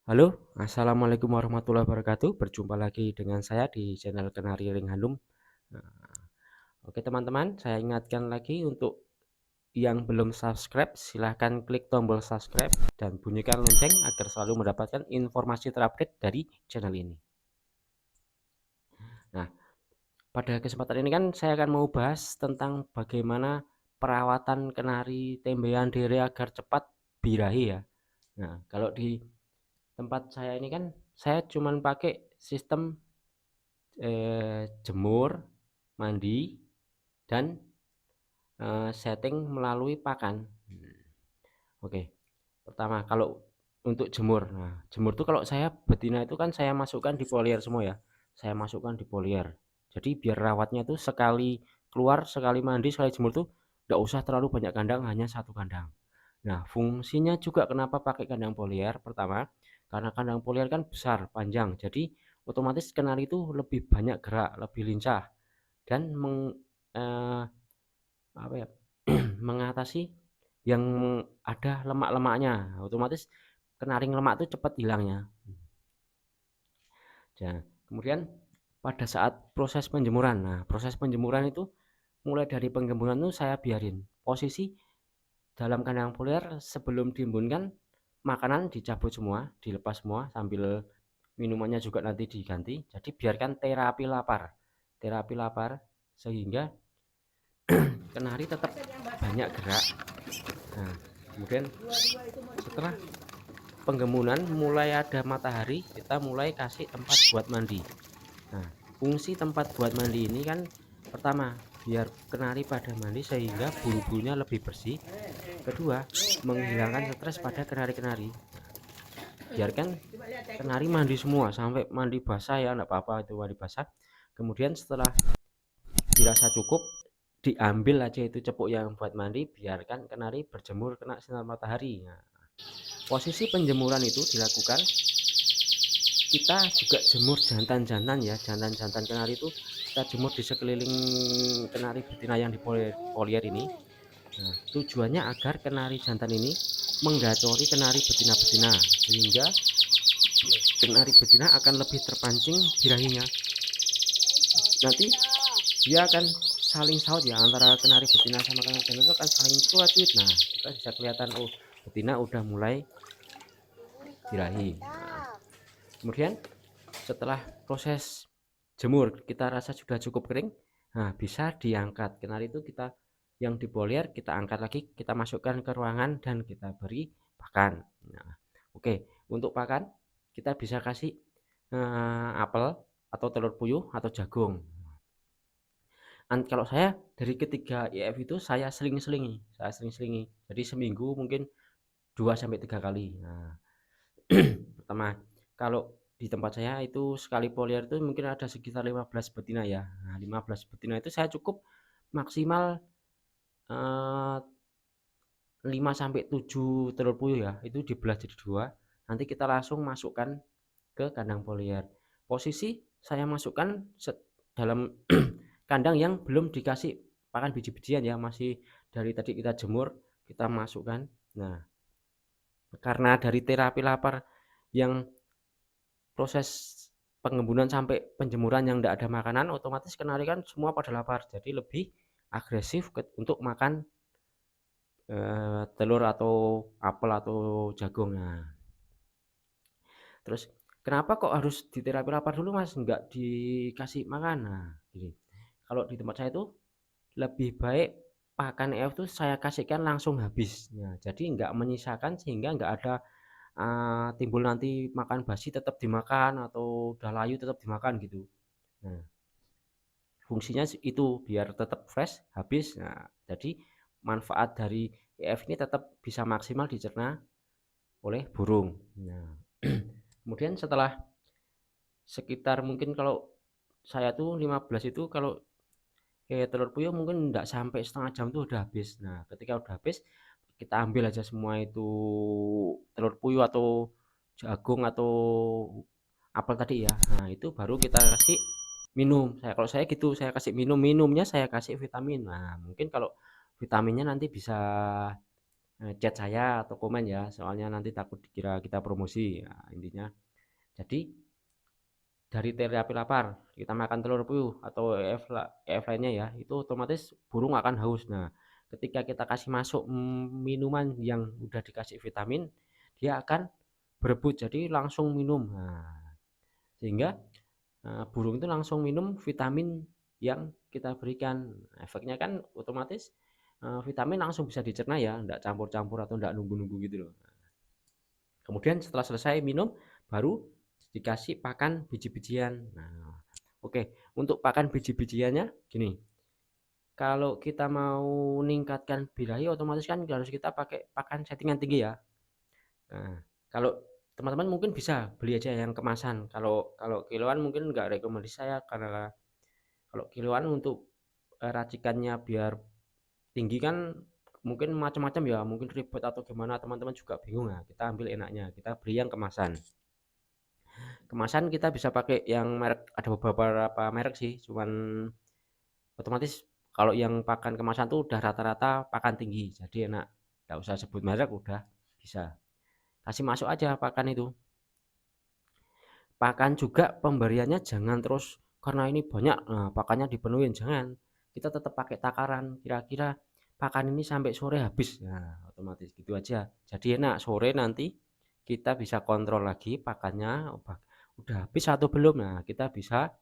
Halo, assalamualaikum warahmatullahi wabarakatuh. Berjumpa lagi dengan saya di channel Kenari Ring Hanum. Nah, oke teman-teman, saya ingatkan lagi untuk yang belum subscribe, silahkan klik tombol subscribe dan bunyikan lonceng agar selalu mendapatkan informasi terupdate dari channel ini. Nah, pada kesempatan ini kan saya akan mau bahas tentang bagaimana perawatan kenari tembean dere agar cepat birahi ya. Nah, kalau di tempat saya ini kan saya cuman pakai sistem jemur, mandi, dan setting melalui pakan. Oke, pertama kalau untuk jemur. Nah, jemur tuh kalau saya betina itu kan saya masukkan di foliar semua ya. Saya masukkan di foliar. Jadi biar rawatnya tuh sekali keluar, sekali mandi, sekali jemur tuh nggak usah terlalu banyak kandang, hanya satu kandang. Nah, fungsinya juga kenapa pakai kandang foliar? Pertama, karena kandang foliar kan besar, panjang. Jadi otomatis kenari itu lebih banyak gerak, lebih lincah dan eh, apa ya? mengatasi yang ada lemak-lemaknya. Otomatis kenaring lemak itu cepat hilangnya. Nah, kemudian pada saat proses penjemuran. Nah, proses penjemuran itu mulai dari penggemburan itu saya biarin. Posisi dalam kandang foliar sebelum diembunkan makanan dicabut semua, dilepas semua sambil minumannya juga nanti diganti. Jadi biarkan terapi lapar. Terapi lapar sehingga kenari tetap banyak gerak. Nah, kemudian setelah penggemburan mulai ada matahari, kita mulai kasih tempat buat mandi. Nah, fungsi tempat buat mandi ini kan pertama biar kenari pada mandi sehingga bulu-bulunya lebih bersih. Kedua, menghilangkan stres pada kenari-kenari. Biarkan kenari mandi semua sampai mandi basah ya, enggak apa-apa itu mandi basah. Kemudian setelah dirasa cukup, diambil aja itu cepuk yang buat mandi, biarkan kenari berjemur kena sinar matahari. Nah, posisi penjemuran itu dilakukan kita juga jemur jantan-jantan ya, jantan-jantan kenari itu kita jemur di sekeliling kenari betina yang di foliar ini. Nah, tujuannya agar kenari jantan ini menggacori kenari betina-betina sehingga kenari betina akan lebih terpancing birahinya. Nanti dia akan saling saut ya antara kenari betina sama kenari jantan itu akan saling cuit. Nah, kita bisa kelihatan oh betina udah mulai birahi. Nah, kemudian setelah proses jemur kita rasa sudah cukup kering, nah bisa diangkat. Kenari itu kita yang di foliar kita angkat lagi, kita masukkan ke ruangan dan kita beri pakan. Nah, oke, untuk pakan kita bisa kasih apel atau telur puyuh atau jagung. Kalau saya dari ketiga IF itu saya seling-selingi. Jadi seminggu mungkin 2 sampai 3 kali. Nah, pertama kalau di tempat saya itu sekali foliar itu mungkin ada sekitar 15 betina ya. Nah, 15 betina itu saya cukup maksimal 5 sampai 7 telur puyuh ya. Itu dibelah jadi dua. Nanti kita langsung masukkan ke kandang foliar. Posisi saya masukkan dalam kandang yang belum dikasih pakan biji-bijian ya, masih dari tadi kita jemur, kita masukkan. Nah, karena dari terapi lapar yang proses pengembunan sampai penjemuran yang tidak ada makanan, otomatis kenari kan semua pada lapar, jadi lebih agresif untuk makan telur atau apel atau jagung. Nah, terus kenapa kok harus di terapi lapar dulu mas, nggak dikasih makan? Nah, gini, kalau di tempat saya itu lebih baik pakan EF tuh saya kasihkan langsung habis. Nah, jadi nggak menyisakan sehingga nggak ada timbul nanti makan basi tetap dimakan atau udah layu tetap dimakan gitu. Nah, fungsinya itu biar tetap fresh habis. Nah, jadi manfaat dari EF ini tetap bisa maksimal dicerna oleh burung. Nah, kemudian setelah sekitar mungkin kalau saya tuh 15 itu kalau telur puyuh mungkin enggak sampai setengah jam tuh udah habis. Nah, ketika udah habis kita ambil aja semua itu telur puyuh atau jagung atau apel tadi ya. Nah, itu baru kita kasih minum. Kalau saya gitu, saya kasih minumnya saya kasih vitamin. Nah, mungkin kalau vitaminnya nanti bisa chat saya atau komen ya, soalnya nanti takut dikira kita promosi. Nah, intinya jadi dari terapi lapar kita makan telur puyuh atau EF lainnya ya, itu otomatis burung akan haus. Nah, ketika kita kasih masuk minuman yang udah dikasih vitamin, dia akan berebut jadi langsung minum. Nah, sehingga burung itu langsung minum vitamin yang kita berikan. Efeknya kan otomatis vitamin langsung bisa dicerna ya, enggak campur-campur atau enggak nunggu-nunggu gitu loh. Kemudian setelah selesai minum, baru dikasih pakan biji-bijian. Nah, oke, untuk pakan biji-bijiannya gini, kalau kita mau meningkatkan birahi otomatis kan harus kita pakai pakan settingan tinggi ya. Nah, kalau teman-teman mungkin bisa beli aja yang kemasan. Kalau kalau kiloan mungkin nggak rekomendasi saya karena kalau kiloan untuk racikannya biar tinggi kan mungkin macam-macam ya, mungkin ribet atau gimana teman-teman juga bingung. Nah, kita ambil enaknya, kita beli yang kemasan. Kemasan kita bisa pakai yang merek, ada beberapa merek sih, cuman otomatis kalau yang pakan kemasan tuh udah rata-rata pakan tinggi, jadi enak. Nggak usah sebut merek, udah bisa. Kasih masuk aja pakan itu. Pakan juga pemberiannya jangan terus karena ini banyak, nah pakannya dipenuhin, jangan. Kita tetap pakai takaran, kira-kira pakan ini sampai sore habis. Nah, otomatis gitu aja. Jadi enak, sore nanti kita bisa kontrol lagi pakannya udah habis atau belum. Nah, kita bisa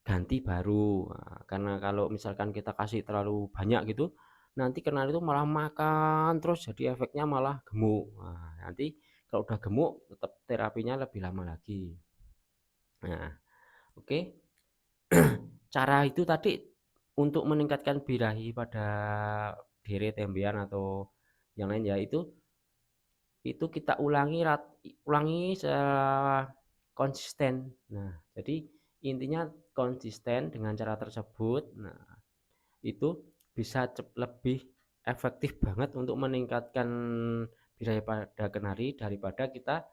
ganti baru. Nah, karena kalau misalkan kita kasih terlalu banyak gitu, nanti kenal itu malah makan terus jadi efeknya malah gemuk. Nah, nanti kalau udah gemuk tetap terapinya lebih lama lagi. Nah, oke. Cara itu tadi untuk meningkatkan birahi pada dere tembean atau yang lain ya itu kita ulangi konsisten. Nah, jadi intinya konsisten dengan cara tersebut. Nah, itu bisa lebih efektif banget untuk meningkatkan birahi pada kenari daripada kita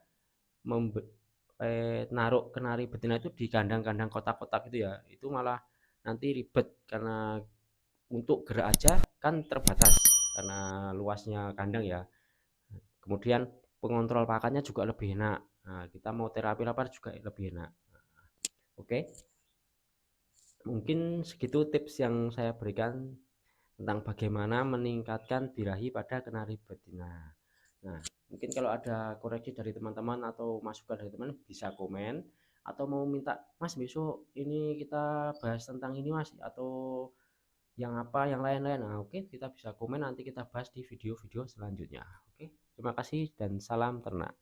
naruh kenari betina itu di kandang-kandang kotak-kotak gitu ya. Itu malah nanti ribet karena untuk gerak aja kan terbatas karena luasnya kandang ya. Kemudian pengontrol pakannya juga lebih enak. Nah, kita mau terapi lapar juga lebih enak. Oke, mungkin segitu tips yang saya berikan tentang bagaimana meningkatkan birahi pada kenari betina. Nah, mungkin kalau ada koreksi dari teman-teman atau masukan dari teman bisa komen atau mau minta Mas besok ini kita bahas tentang ini Mas atau yang apa yang lain-lain. Nah, oke kita bisa komen nanti kita bahas di video-video selanjutnya. Oke, terima kasih dan salam ternak.